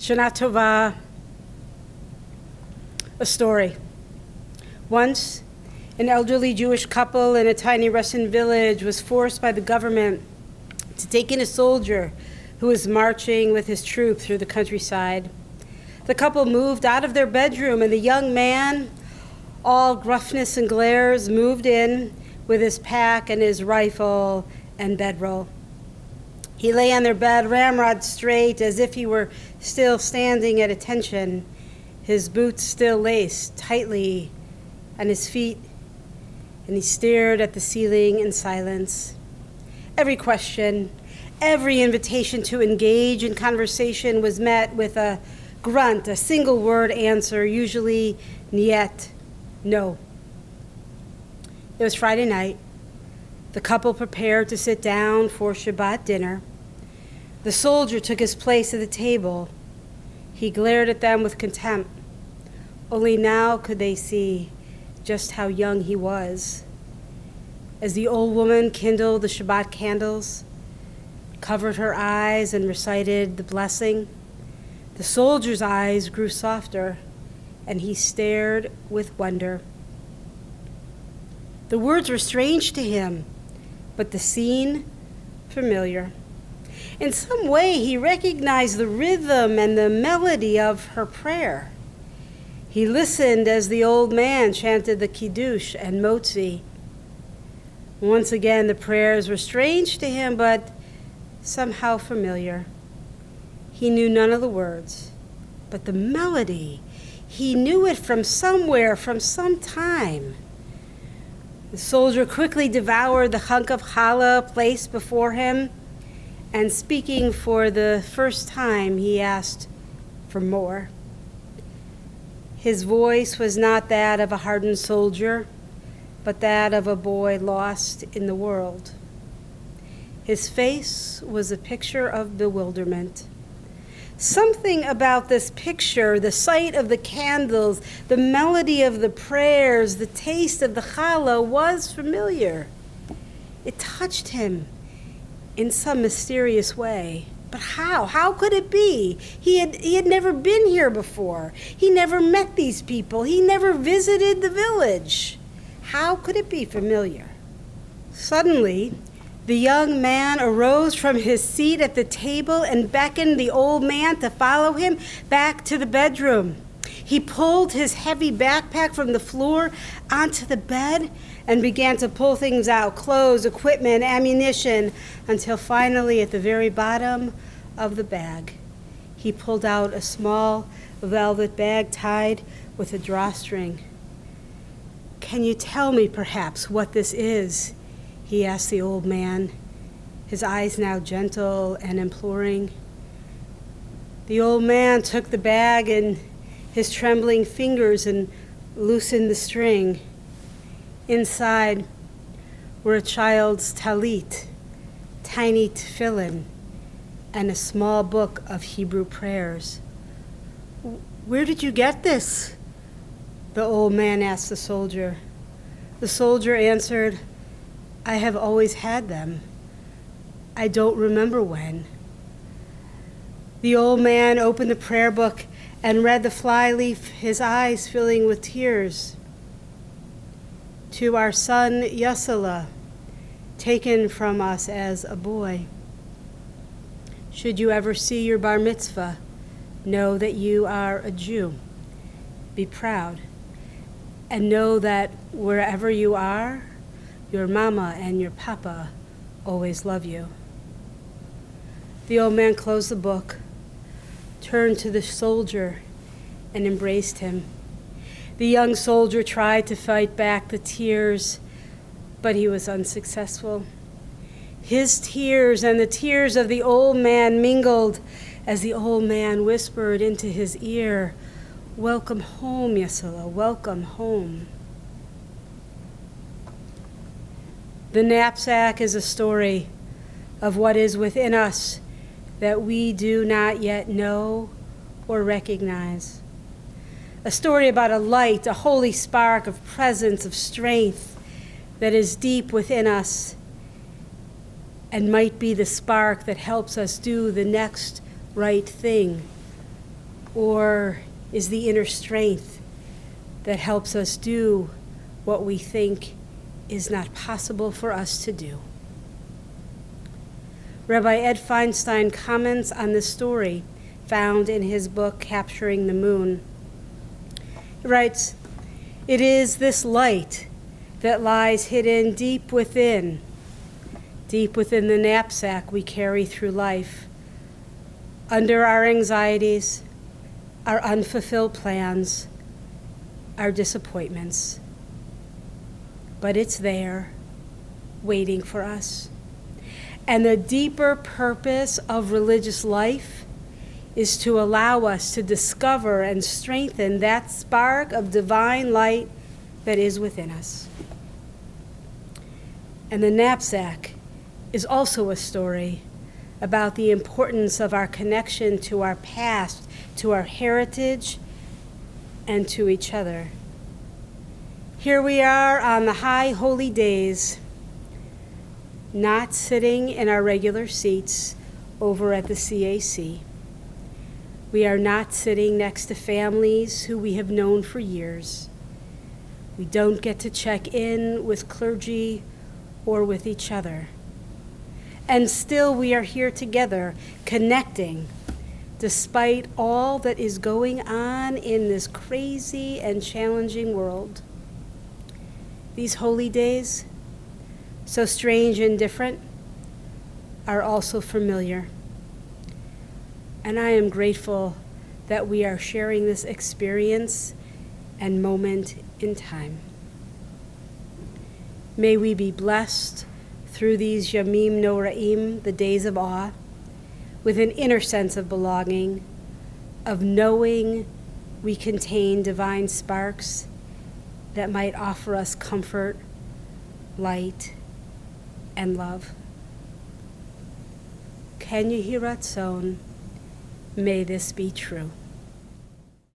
Shana Tova, a story. Once, an elderly Jewish couple in a tiny Russian village was forced by the government to take in a soldier who was marching with his troop through the countryside. The couple moved out of their bedroom, and the young man, all gruffness and glares, moved in with his pack and his rifle and bedroll. He lay on their bed, ramrod straight, as if he were still standing at attention, his boots still laced tightly on his feet, and he stared at the ceiling in silence. Every question, every invitation to engage in conversation was met with a grunt, a single-word answer, usually niet, no. It was Friday night. The couple prepared to sit down for Shabbat dinner. The soldier took his place at the table. He glared at them with contempt. Only now could they see just how young he was. As the old woman kindled the Shabbat candles, covered her eyes and recited the blessing, the soldier's eyes grew softer, and he stared with wonder. The words were strange to him, but the scene familiar. In some way, he recognized the rhythm and the melody of her prayer. He listened as the old man chanted the Kiddush and Motzi. Once again, the prayers were strange to him, but somehow familiar. He knew none of the words, but the melody, he knew it from somewhere, from some time. The soldier quickly devoured the hunk of challah placed before him, and speaking for the first time, he asked for more. His voice was not that of a hardened soldier, but that of a boy lost in the world. His face was a picture of bewilderment. Something about this picture, the sight of the candles, the melody of the prayers, the taste of the challah was familiar. It touched him in some mysterious way. But how? How could it be? He had never been here before. He never met these people. He never visited the village. How could it be familiar? Suddenly, the young man arose from his seat at the table and beckoned the old man to follow him back to the bedroom. He pulled his heavy backpack from the floor onto the bed and began to pull things out, clothes, equipment, ammunition, until finally at the very bottom of the bag, he pulled out a small velvet bag tied with a drawstring. "Can you tell me, perhaps, what this is?" he asked the old man, his eyes now gentle and imploring. The old man took the bag in his trembling fingers and loosened the string. Inside were a child's talit, tiny tefillin, and a small book of Hebrew prayers. "Where did you get this?" the old man asked the soldier. The soldier answered, "I have always had them. I don't remember when." The old man opened the prayer book and read the flyleaf, his eyes filling with tears. "To our son Yasala, taken from us as a boy. Should you ever see your bar mitzvah, know that you are a Jew. Be proud, and know that wherever you are, your mama and your papa always love you." The old man closed the book, turned to the soldier, and embraced him. The young soldier tried to fight back the tears, but he was unsuccessful. His tears and the tears of the old man mingled as the old man whispered into his ear, "Welcome home, Yasala, welcome home." The knapsack is a story of what is within us that we do not yet know or recognize. A story about a light, a holy spark of presence, of strength that is deep within us and might be the spark that helps us do the next right thing or is the inner strength that helps us do what we think is not possible for us to do. Rabbi Ed Feinstein comments on this story found in his book, Capturing the Moon. He writes, "It is this light that lies hidden deep within the knapsack we carry through life, under our anxieties, our unfulfilled plans, our disappointments. But it's there, waiting for us. And the deeper purpose of religious life is to allow us to discover and strengthen that spark of divine light that is within us." And the knapsack is also a story about the importance of our connection to our past, to our heritage, and to each other. Here we are on the high holy days, not sitting in our regular seats over at the CAC. We are not sitting next to families who we have known for years. We don't get to check in with clergy or with each other. And still we are here together, connecting, despite all that is going on in this crazy and challenging world. These holy days, so strange and different, are also familiar. And I am grateful that we are sharing this experience and moment in time. May we be blessed through these Yamim Noraim, the days of awe, with an inner sense of belonging, of knowing we contain divine sparks that might offer us comfort, light, and love. Ken Yehi Ratzon, may this be true.